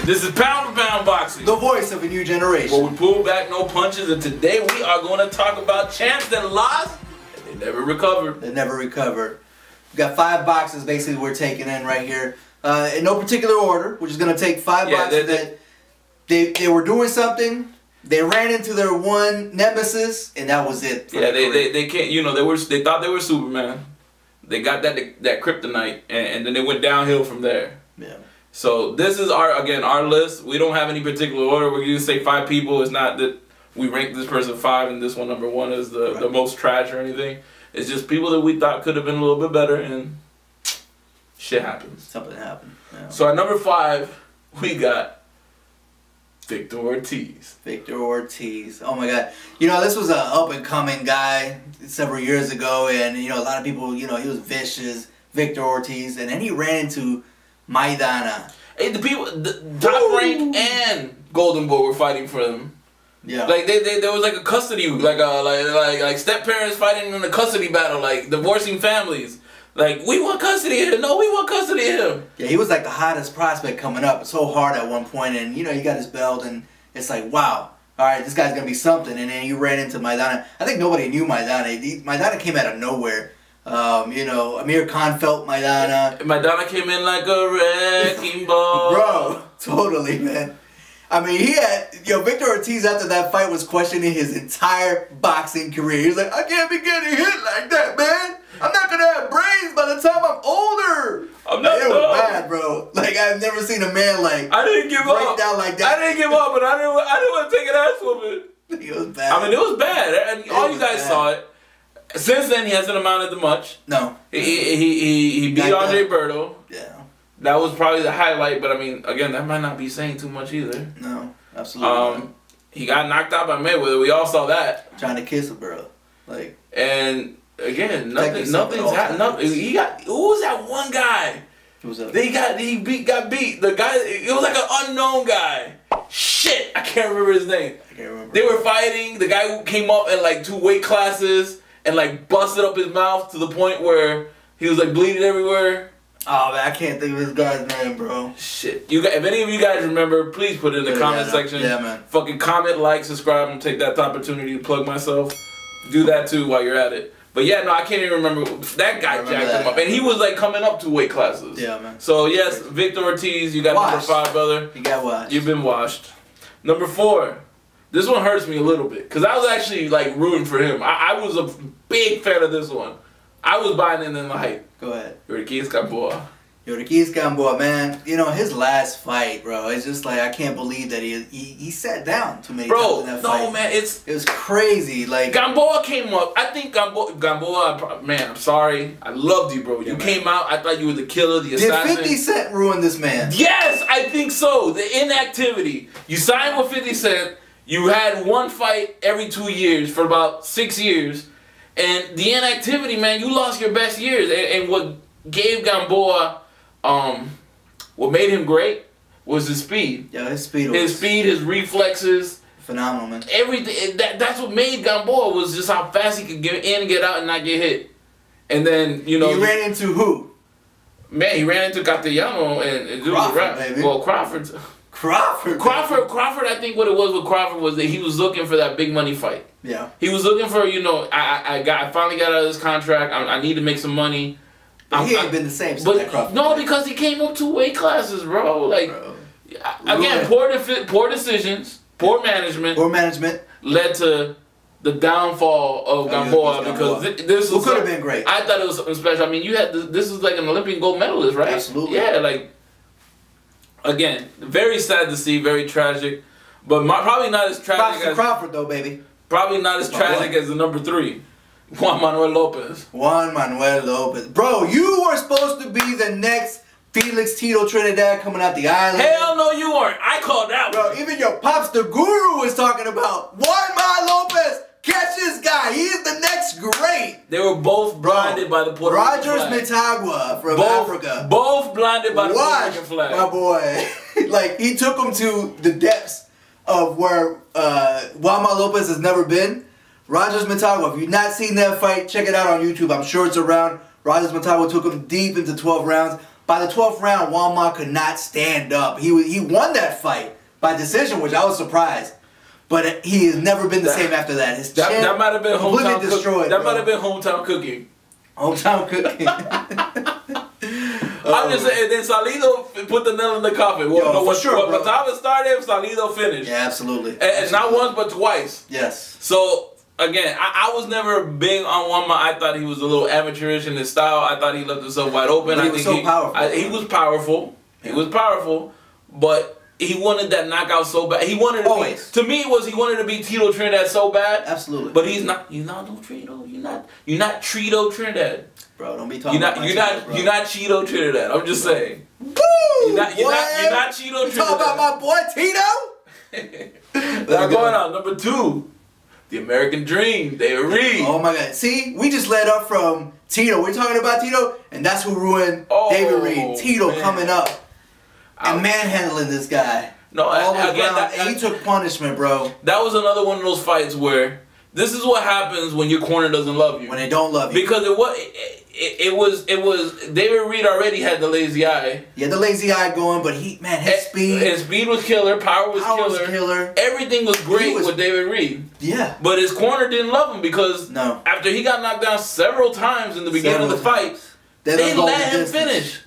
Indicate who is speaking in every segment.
Speaker 1: This is Pound for Pound Boxing.
Speaker 2: The voice of a new generation.
Speaker 1: Where we pull back, no punches, and today we are going to talk about champs that lost and they never recovered.
Speaker 2: They never recovered. We got 5 boxes basically we're taking in right here. In no particular order. We're just going to take 5 boxes that they were doing something. They ran into their one nemesis, and that was it.
Speaker 1: Yeah, they can't. You know, they thought they were Superman. They got that kryptonite, and then they went downhill from there. Yeah. So this is our list. We don't have any particular order. We're gonna say 5 people. It's not that we rank this person 5 and this one number 1 is the most trash or anything. It's just people that we thought could have been a little bit better, and shit happens.
Speaker 2: Something happened. Yeah.
Speaker 1: So at number 5, we got Victor Ortiz.
Speaker 2: Victor Ortiz. Oh my God. You know, this was an up-and-coming guy several years ago, and, you know, a lot of people, you know, he was vicious, Victor Ortiz, and then he ran into Maidana.
Speaker 1: Hey, the people, the Top Rank and Golden Boy were fighting for them. Yeah. Like, there was like a custody, like step-parents fighting in a custody battle, like divorcing families. Like, we want custody of him. No, we want custody of him.
Speaker 2: Yeah, he was like the hottest prospect coming up. So hard at one point, and you know, he got his belt, and it's like, wow, all right, this guy's gonna be something. And then you ran into Maidana. I think nobody knew Maidana. Maidana came out of nowhere. You know, Amir Khan felt Maidana.
Speaker 1: Maidana came in like a wrecking ball.
Speaker 2: Bro, totally, man. I mean, he had, Victor Ortiz after that fight was questioning his entire boxing career. He was like, I can't be getting hit like that, man. I'm not gonna have brains by the time I'm older.
Speaker 1: I'm not. It
Speaker 2: was bad, bro. Like, I've never seen a man like
Speaker 1: I didn't give
Speaker 2: break
Speaker 1: up.
Speaker 2: Down like that.
Speaker 1: I didn't give up, but I didn't want to take an ass whooping.
Speaker 2: It was bad.
Speaker 1: I mean, it was bad, and all you guys saw it. Since then, he hasn't amounted to much. No. He beat Andre Berto. Yeah. That was probably the highlight, but I mean, again, that might not be saying too much either.
Speaker 2: No, absolutely.
Speaker 1: He got knocked out by Mayweather. We all saw that.
Speaker 2: Trying to kiss a girl, like.
Speaker 1: And again, nothing's happened. He got. Who was that one guy?
Speaker 2: Who was that?
Speaker 1: He got beat. The guy. It was like an unknown guy. Shit, I can't remember his name.
Speaker 2: I can't remember.
Speaker 1: They were fighting. The guy who came up at like 2 weight classes and like busted up his mouth to the point where he was like bleeding everywhere.
Speaker 2: Oh man, I can't think of this guy's name, bro.
Speaker 1: Shit. If any of you guys remember, please put it in the comment section.
Speaker 2: Yeah, man.
Speaker 1: Fucking comment, like, subscribe, and take that opportunity to plug myself. Do that too while you're at it. But yeah, no, I can't even remember. That guy jacked him up. And he was like coming up 2 weight classes.
Speaker 2: Yeah, man.
Speaker 1: So yes, Victor Ortiz, you got number 5, brother.
Speaker 2: You got washed.
Speaker 1: You've been washed. Number 4. This one hurts me a little bit. Because I was actually like rooting for him. I was a big fan of this one. I was buying in the hype.
Speaker 2: Go ahead.
Speaker 1: Ortiz Gamboa.
Speaker 2: Ortiz Gamboa, man. You know, his last fight, bro, it's just like, I can't believe that he sat down too many times in that fight.
Speaker 1: No, man, it
Speaker 2: was crazy. Like,
Speaker 1: Gamboa came up. I think Gamboa, man, I'm sorry. I loved you, bro. You came out. I thought you were the killer, the assassin.
Speaker 2: Did 50 Cent ruin this man?
Speaker 1: Yes, I think so. The inactivity. You signed with 50 Cent. You had 1 fight every 2 years for about 6 years. And the inactivity, man, you lost your best years. And what gave Gamboa, what made him great was his speed.
Speaker 2: Yeah, his speed.
Speaker 1: His reflexes.
Speaker 2: Phenomenal, man.
Speaker 1: Everything. That's what made Gamboa, was just how fast he could get in, get out, and not get hit. And then, you know.
Speaker 2: He ran into who?
Speaker 1: Man, he ran into Castellano and
Speaker 2: Crawford, baby.
Speaker 1: Well, Crawford, I think what it was with Crawford was that he was looking for that big money fight.
Speaker 2: Yeah.
Speaker 1: He was looking for, you know, I finally got out of this contract. I need to make some money.
Speaker 2: But he ain't been the same since that Crawford.
Speaker 1: No, because he came up 2 weight classes, bro. Like, again, poor decisions, poor management.
Speaker 2: Poor management
Speaker 1: led to the downfall of Gamboa, because this
Speaker 2: could have been great.
Speaker 1: I thought it was something special. I mean, you had this is like an Olympic gold medalist, right?
Speaker 2: Absolutely.
Speaker 1: Yeah, like, again, very sad to see, very tragic, but probably not as tragic as
Speaker 2: Crawford, though, baby.
Speaker 1: Probably not as tragic as the number 3, Juan Manuel Lopez.
Speaker 2: Juan Manuel Lopez, bro, you were supposed to be the next Felix Trinidad coming out the island.
Speaker 1: Hell no, you weren't. I called that one.
Speaker 2: Bro, even your pops, the guru, was talking about Juan Manuel Lopez. Catch this guy. He is the next great.
Speaker 1: They were both blinded by the Puerto Rican flag.
Speaker 2: Rogers Metagua from Africa.
Speaker 1: Both blinded by the Puerto Rican flag.
Speaker 2: My boy. Like, he took him to the depths of where Juan Manuel Lopez has never been. Rogers Metagua, if you've not seen that fight, check it out on YouTube. I'm sure it's around. Rogers Metagua took him deep into 12 rounds. By the 12th round, Walmart could not stand up. He won that fight by decision, which I was surprised. But he has never been the same after that. His chin
Speaker 1: that might have been
Speaker 2: completely destroyed.
Speaker 1: That might have been hometown cooking.
Speaker 2: Hometown cooking.
Speaker 1: I'm just saying. Then Salido put the nail in the coffin.
Speaker 2: For sure,
Speaker 1: When Batava started, Salido finished.
Speaker 2: Yeah, absolutely.
Speaker 1: And not once, but twice.
Speaker 2: Yes.
Speaker 1: So. Again, I was never big on Wama. I thought he was a little amateurish in his style. I thought he left himself wide open.
Speaker 2: But he was so powerful.
Speaker 1: He was powerful. He was powerful, but he wanted that knockout so bad. He wanted to be, he wanted to be Tito Trinidad so bad.
Speaker 2: Absolutely.
Speaker 1: But he's not. You're not no Tito. You're not Trito Trinidad.
Speaker 2: Bro, don't be talking
Speaker 1: you're
Speaker 2: about
Speaker 1: You're not Cheeto Trinidad. I'm just saying.
Speaker 2: Woo!
Speaker 1: You're not Cheeto Trinidad.
Speaker 2: Talk about my boy Tito.
Speaker 1: Now going on number 2. The American Dream, David Reed.
Speaker 2: Oh my God. See, we just led up from Tito. We're talking about Tito, and that's who ruined David Reed. Tito coming up and manhandling this guy.
Speaker 1: No,
Speaker 2: and he took punishment, bro.
Speaker 1: That was another one of those fights where this is what happens when your corner doesn't love you.
Speaker 2: When they don't love you.
Speaker 1: Because it was David Reed already had the lazy eye.
Speaker 2: Yeah, the lazy eye going, but his speed.
Speaker 1: His speed was killer, power was killer. Everything was great with David Reed.
Speaker 2: Yeah.
Speaker 1: But his corner didn't love him because after he got knocked down several times in the beginning of the fight, they didn't let him finish.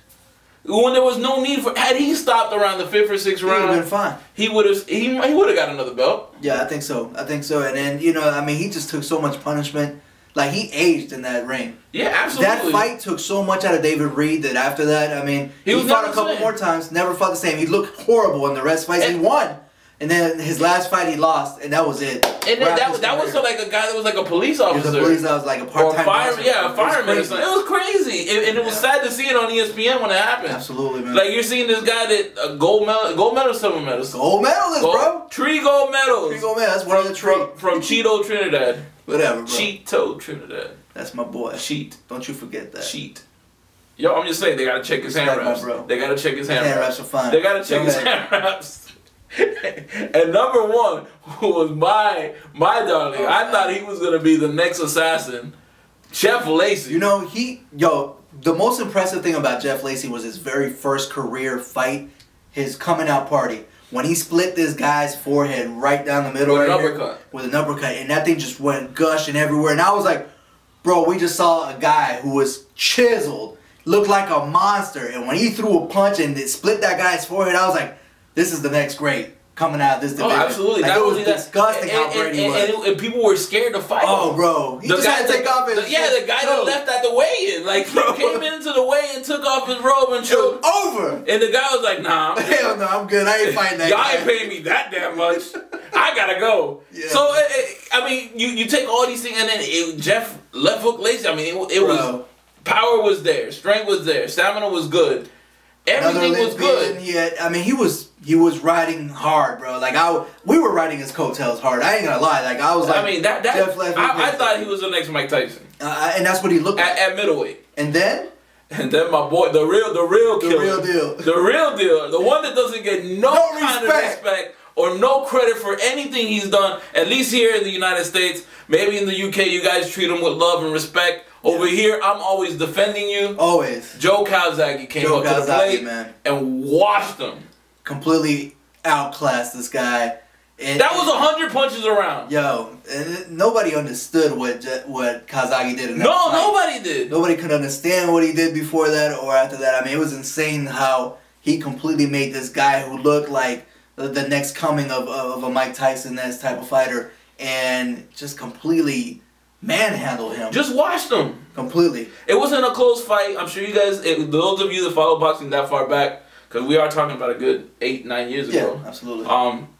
Speaker 1: When there was no need for, had he stopped around the 5th or 6th round,
Speaker 2: he would have been fine.
Speaker 1: He would have got another belt.
Speaker 2: Yeah, I think so. And then he just took so much punishment. Like, he aged in that ring.
Speaker 1: Yeah, absolutely.
Speaker 2: That fight took so much out of David Reed that after that, he fought a couple more times, never fought the same. He looked horrible in the rest fights. He won. And then his last fight he lost, and that was it.
Speaker 1: And then that was like a guy that was like a police officer.
Speaker 2: He was a police officer, like a part-time
Speaker 1: fireman. Yeah, a fireman or something. It was crazy. And it was sad to see it on ESPN when it happened.
Speaker 2: Absolutely, man.
Speaker 1: Like, you're seeing this guy that gold medal, silver medal.
Speaker 2: Gold medalist, bro.
Speaker 1: 3 gold medals.
Speaker 2: 3 gold medals. That's one of the 3.
Speaker 1: From Cheeto Trinidad.
Speaker 2: Whatever, bro.
Speaker 1: Cheeto Trinidad.
Speaker 2: That's my boy.
Speaker 1: Cheat.
Speaker 2: Don't you forget that.
Speaker 1: Cheat. Yo, I'm just saying, they gotta check his hand wraps. They gotta check his hand wraps.
Speaker 2: Hand wraps are fine.
Speaker 1: They gotta check his hand wraps. And number 1, who was my darling, I thought he was gonna be the next assassin, Jeff Lacy.
Speaker 2: The most impressive thing about Jeff Lacy was his very first career fight, his coming out party. When he split this guy's forehead right down the middle with an uppercut, and that thing just went gushing everywhere. And I was like, bro, we just saw a guy who was chiseled, looked like a monster. And when he threw a punch and it split that guy's forehead, I was like, this is the next great coming out of this division.
Speaker 1: Oh, absolutely.
Speaker 2: Like, it was disgusting how great he was.
Speaker 1: And people were scared to fight him.
Speaker 2: Oh, bro. He just had to take off his...
Speaker 1: the guy that left at the weigh-in. Like, he came into the weigh-in, took off his robe and showed...
Speaker 2: over.
Speaker 1: And the guy was like, nah.
Speaker 2: Hell no, I'm good. I ain't fighting that guy.
Speaker 1: Y'all ain't paying me that damn much. I gotta go. Yeah. So, you take all these things, and then Jeff left hook Lacy. It was... Power was there. Strength was there. Stamina was good. Everything was good.
Speaker 2: He was riding hard, bro. Like, we were riding his coattails hard. I ain't gonna lie. Like, I was like,
Speaker 1: I thought he was the next Mike Tyson.
Speaker 2: And that's what he looked like.
Speaker 1: At middleweight.
Speaker 2: And then
Speaker 1: my boy, the real killer.
Speaker 2: The real deal.
Speaker 1: The real deal. The one that doesn't get no kind of respect or no credit for anything he's done, at least here in the United States. Maybe in the UK, you guys treat him with love and respect. Over here, I'm always defending you.
Speaker 2: Always.
Speaker 1: Joe Calzaghe came up to the plate and washed him.
Speaker 2: Completely outclassed this guy. And
Speaker 1: that was 100 punches around.
Speaker 2: Yo, and nobody understood what Calzaghe did in that
Speaker 1: fight.
Speaker 2: Nobody did. Nobody could understand what he did before that or after that. It was insane how he completely made this guy who looked like the next coming of a Mike Tyson, that type of fighter, and just completely manhandled him.
Speaker 1: Just washed him.
Speaker 2: Completely.
Speaker 1: It wasn't a close fight. I'm sure you guys, those of you that follow boxing that far back, because we are talking about a good 8-9 years ago.
Speaker 2: Yeah, absolutely.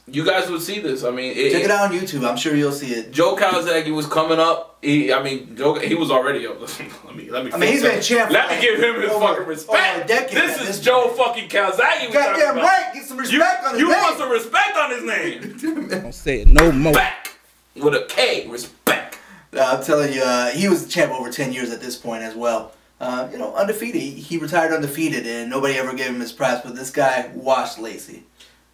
Speaker 1: You guys would see this.
Speaker 2: Check it out on YouTube. I'm sure you'll see it.
Speaker 1: Joe Calzaghe was coming up. He was already up.
Speaker 2: He's been champ.
Speaker 1: Let me give him his fucking respect. This is Joe fucking Calzaghe.
Speaker 2: Goddamn right. Get some respect on his name.
Speaker 1: You want some respect on his name.
Speaker 3: Don't say it no more.
Speaker 1: Back with a K. Respect.
Speaker 2: I'm telling you, he was the champ over 10 years at this point as well. Undefeated. He retired undefeated, and nobody ever gave him his props. But this guy washed Lacy.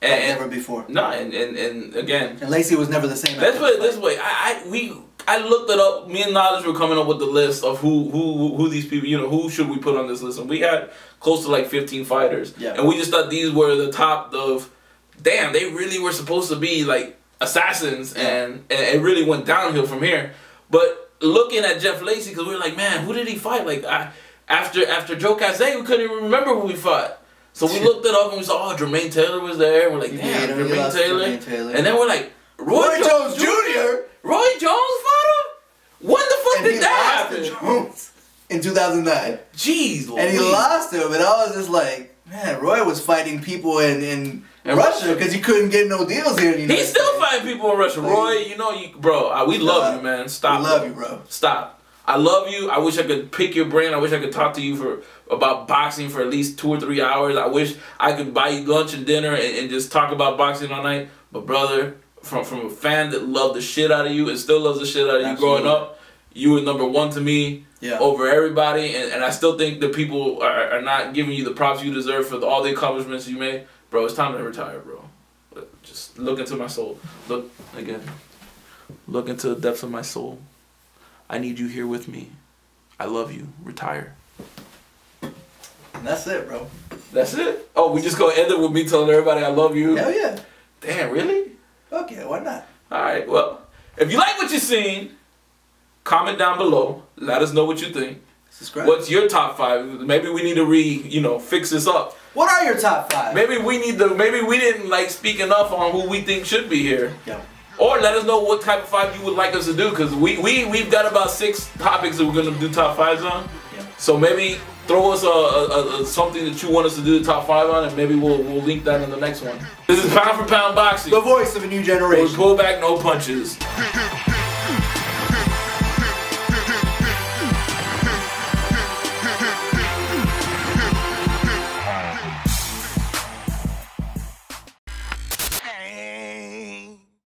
Speaker 2: Like never before.
Speaker 1: No, and again.
Speaker 2: And Lacy was never the same.
Speaker 1: Let's put it this way. I looked it up. Me and Knowledge were coming up with the list of who these people, you know, who should we put on this list. And we had close to like 15 fighters. Yeah. And we just thought these were the top of, damn, they really were supposed to be like assassins. And it really went downhill from here. But looking at Jeff Lacy, because we were like, man, who did he fight? Like, after Joe Casey, we couldn't even remember who we fought. So we looked it up and we saw, oh, Jermaine Taylor was there. And we're like, damn, Jermaine Taylor. And then we're like, Roy Jones Jr.? Roy Jones fought him? When the fuck did that happen?
Speaker 2: Jones in 2009.
Speaker 1: Jeez, Lord.
Speaker 2: And he lost him, and I was just like, man, Roy was fighting people in Russia because he couldn't get no deals here in the United
Speaker 1: He's still fighting people in Russia. Roy, you know, bro, we love you, man. Stop.
Speaker 2: We love you, bro.
Speaker 1: Stop. I love you. I wish I could pick your brain. I wish I could talk to you about boxing for at least 2 or 3 hours. I wish I could buy you lunch and dinner and just talk about boxing all night. But brother, from a fan that loved the shit out of you and still loves the shit out of you growing up, you were #1 to me over everybody. And I still think that people are not giving you the props you deserve for all the accomplishments you made. Bro, it's time to retire, bro. Just look into my soul. Look, again. Look into the depths of my soul. I need you here with me. I love you. Retire.
Speaker 2: And that's it, bro.
Speaker 1: That's it? Oh, we just gonna end it with me telling everybody I love you?
Speaker 2: Hell yeah.
Speaker 1: Damn, really?
Speaker 2: Okay, why not?
Speaker 1: Alright, well, if you like what you've seen, comment down below. Let us know what you think.
Speaker 2: Subscribe.
Speaker 1: What's your top 5? Maybe we need to fix this up.
Speaker 2: What are your top 5?
Speaker 1: Maybe we didn't like speak enough on who we think should be here.
Speaker 2: Yeah.
Speaker 1: Or let us know what type of 5 you would like us to do, because we've got about 6 topics that we're gonna do top 5s on. Yeah. So maybe throw us something that you want us to do the top 5 on, and maybe we'll link that in the next one. This is Pound for Pound Boxing.
Speaker 2: The voice of a new generation.
Speaker 1: We pull back, no punches.